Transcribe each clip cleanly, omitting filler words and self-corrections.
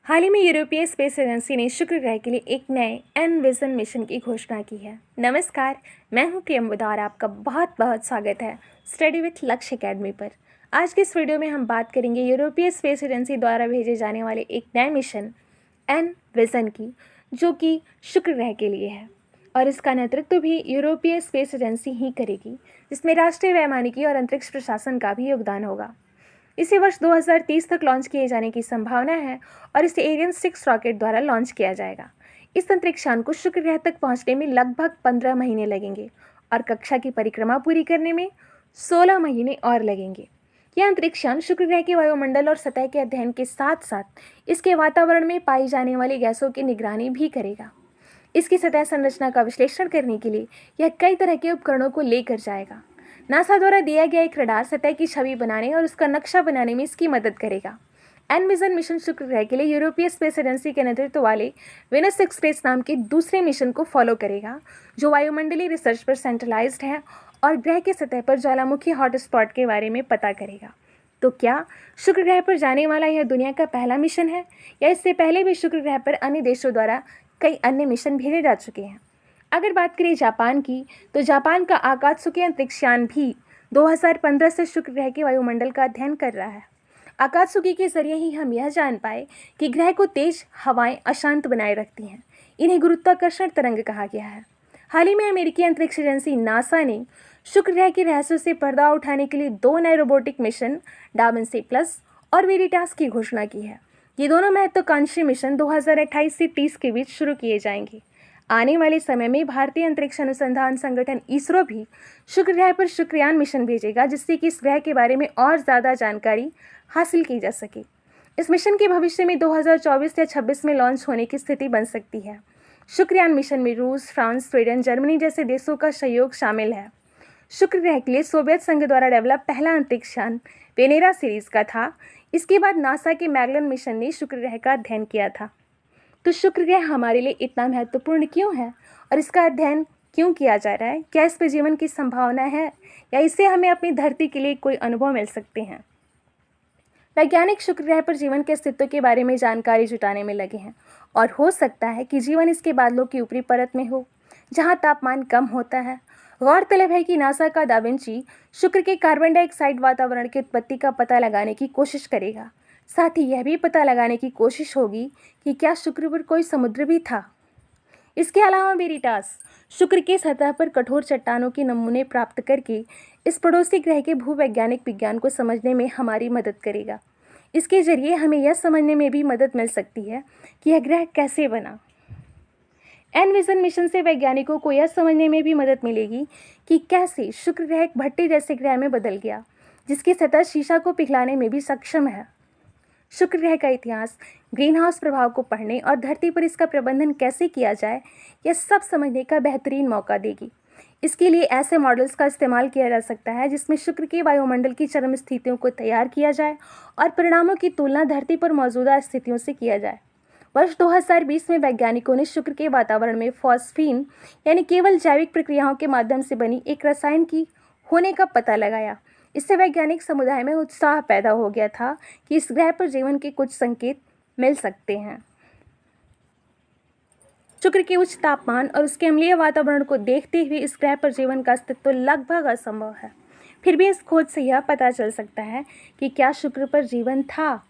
हाल ही में यूरोपीय space agency ने शुक्र ग्रह के लिए एक नए एनविजन मिशन की घोषणा की है। नमस्कार, मैं हूं प्रियंवदा और आपका बहुत बहुत स्वागत है स्टडी विथ लक्ष्य अकेडमी पर। आज के इस वीडियो में हम बात करेंगे यूरोपीय स्पेस एजेंसी द्वारा भेजे जाने वाले एक नए मिशन एनविजन की, जो कि शुक्र ग्रह के लिए है और इसका नेतृत्व भी यूरोपीय स्पेस एजेंसी ही करेगी, जिसमें राष्ट्रीय वैमानिकी और अंतरिक्ष प्रशासन का भी योगदान होगा। इसे वर्ष 2030 तक लॉन्च किए जाने की संभावना है और इसे एरियन 6 रॉकेट द्वारा लॉन्च किया जाएगा। इस अंतरिक्षयान को शुक्र ग्रह तक पहुंचने में लगभग 15 महीने लगेंगे और कक्षा की परिक्रमा पूरी करने में 16 महीने और लगेंगे। यह अंतरिक्षयान शुक्र ग्रह के वायुमंडल और सतह के अध्ययन के साथ साथ इसके वातावरण में पाई जाने वाली गैसों की निगरानी भी करेगा। इसकी सतह संरचना का विश्लेषण करने के लिए यह कई तरह के उपकरणों को लेकर जाएगा। नासा द्वारा दिया गया एक रडार सतह की छवि बनाने और उसका नक्शा बनाने में इसकी मदद करेगा। एनविजन मिशन शुक्र ग्रह के लिए यूरोपीय स्पेस एजेंसी के नेतृत्व वाले वेनस एक्सप्रेस नाम के दूसरे मिशन को फॉलो करेगा, जो वायुमंडलीय रिसर्च पर सेंट्रलाइज्ड है और ग्रह के सतह पर ज्वालामुखी हॉटस्पॉट के बारे में पता करेगा। तो क्या शुक्र ग्रह पर जाने वाला यह दुनिया का पहला मिशन है, या इससे पहले भी शुक्र ग्रह पर अन्य देशों द्वारा कई अन्य मिशन भेजे जा चुके हैं? अगर बात करें जापान की, तो जापान का आकात्सुकी अंतरिक्षयान भी 2015 से शुक्र ग्रह के वायुमंडल का अध्ययन कर रहा है। आकात्सुकी के जरिए ही हम यह जान पाए कि ग्रह को तेज हवाएं अशांत बनाए रखती हैं। इन्हें गुरुत्वाकर्षण तरंग कहा गया है। हाल ही में अमेरिकी अंतरिक्ष एजेंसी नासा ने शुक्र ग्रह के रहस्यों से पर्दा उठाने के लिए 2 नए रोबोटिक मिशन डाविंसी प्लस और वेरिटास की घोषणा की है। ये दोनों महत्वाकांक्षी मिशन 2028 से 30 के बीच शुरू किए जाएंगे। आने वाले समय में भारतीय अंतरिक्ष अनुसंधान संगठन इसरो भी शुक्र ग्रह पर शुक्रयान मिशन भेजेगा, जिससे कि इस ग्रह के बारे में और ज़्यादा जानकारी हासिल की जा सके। इस मिशन के भविष्य में 2024 या 26 में लॉन्च होने की स्थिति बन सकती है। शुक्रयान मिशन में रूस, फ्रांस, स्वीडन, जर्मनी जैसे देशों का सहयोग शामिल है। शुक्र ग्रह के लिए सोवियत संघ द्वारा डेवलप पहला अंतरिक्षयान वेनेरा सीरीज का था। इसके बाद नासा के मैगलन मिशन ने शुक्र ग्रह का अध्ययन किया था। तो शुक्र ग्रह हमारे लिए इतना महत्वपूर्ण क्यों है और इसका अध्ययन क्यों किया जा रहा है? क्या इस पर जीवन की संभावना है, या इससे हमें अपनी धरती के लिए कोई अनुभव मिल सकते हैं? वैज्ञानिक शुक्र ग्रह पर जीवन के अस्तित्व के बारे में जानकारी जुटाने में लगे हैं और हो सकता है कि जीवन इसके बादलों की ऊपरी परत में हो, जहां तापमान कम होता है। गौरतलब है कि नासा का दा विंची शुक्र के कार्बन डाइऑक्साइड वातावरण की उत्पत्ति का पता लगाने की कोशिश करेगा। साथ ही यह भी पता लगाने की कोशिश होगी कि क्या शुक्र पर कोई समुद्र भी था। इसके अलावा वेरिटास शुक्र के सतह पर कठोर चट्टानों के नमूने प्राप्त करके इस पड़ोसी ग्रह के भूवैज्ञानिक विज्ञान को समझने में हमारी मदद करेगा। इसके जरिए हमें यह समझने में भी मदद मिल सकती है कि यह ग्रह कैसे बना। एनविजन मिशन से वैज्ञानिकों को यह समझने में भी मदद मिलेगी कि कैसे शुक्र ग्रह एक भट्टी जैसे ग्रह में बदल गया, जिसकी सतह शीशा को पिघलाने में भी सक्षम है। शुक्र ग्रह का इतिहास, ग्रीन हाउस प्रभाव को पढ़ने और धरती पर इसका प्रबंधन कैसे किया जाए, यह सब समझने का बेहतरीन मौका देगी। इसके लिए ऐसे मॉडल्स का इस्तेमाल किया जा सकता है जिसमें शुक्र के वायुमंडल की चरम स्थितियों को तैयार किया जाए और परिणामों की तुलना धरती पर मौजूदा स्थितियों से किया जाए। वर्ष 2020 में वैज्ञानिकों ने शुक्र के वातावरण में फॉस्फीन, यानी केवल जैविक प्रक्रियाओं के माध्यम से बनी एक रसायन की होने का पता लगाया। इससे वैज्ञानिक समुदाय में उत्साह पैदा हो गया था कि इस ग्रह पर जीवन के कुछ संकेत मिल सकते हैं। शुक्र के उच्च तापमान और उसके अम्लीय वातावरण को देखते हुए इस ग्रह पर जीवन का अस्तित्व लगभग असंभव है। फिर भी इस खोज से यह पता चल सकता है कि क्या शुक्र पर जीवन था।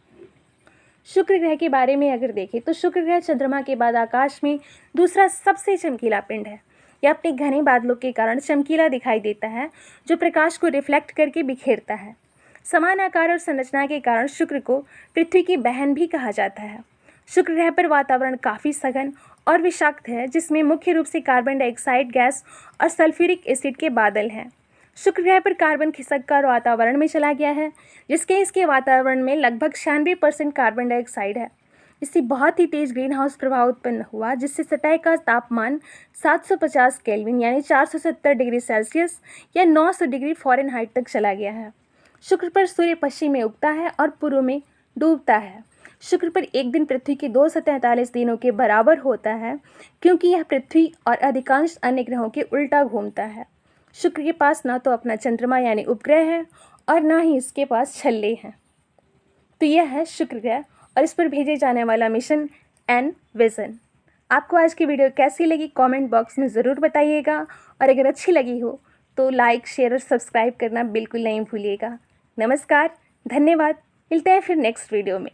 शुक्र ग्रह के बारे में अगर देखें तो शुक्र ग्रह चंद्रमा के बाद आकाश में दूसरा सबसे चमकीला पिंड है। यह अपने घने बादलों के कारण चमकीला दिखाई देता है, जो प्रकाश को रिफ्लेक्ट करके बिखेरता है। समान आकार और संरचना के कारण शुक्र को पृथ्वी की बहन भी कहा जाता है। शुक्र ग्रह पर वातावरण काफ़ी सघन और विषाक्त है, जिसमें मुख्य रूप से कार्बन डाइऑक्साइड गैस और सल्फ्यूरिक एसिड के बादल हैं। शुक्र ग्रह पर कार्बन खिसक कर वातावरण में चला गया है, जिसके इसके वातावरण में लगभग 96% कार्बन डाइऑक्साइड है। इससे बहुत ही तेज ग्रीन हाउस प्रभाव उत्पन्न हुआ, जिससे सतह का तापमान 750 केल्विन यानी 470 डिग्री सेल्सियस या 900 डिग्री फ़ारेनहाइट तक चला गया है। शुक्र पर सूर्य पश्चिम में उगता है और पूर्व में डूबता है। शुक्र पर एक दिन पृथ्वी के 243 दिनों के बराबर होता है, क्योंकि यह पृथ्वी और अधिकांश अन्य ग्रहों के उल्टा घूमता है। शुक्र के पास ना तो अपना चंद्रमा यानी उपग्रह है और ना ही इसके पास छल्ले हैं। तो यह है शुक्र ग्रह और इस पर भेजे जाने वाला मिशन एन विज़न। आपको आज की वीडियो कैसी लगी कमेंट बॉक्स में ज़रूर बताइएगा, और अगर अच्छी लगी हो तो लाइक, शेयर और सब्सक्राइब करना बिल्कुल नहीं भूलिएगा। नमस्कार, धन्यवाद, मिलते हैं फिर नेक्स्ट वीडियो में।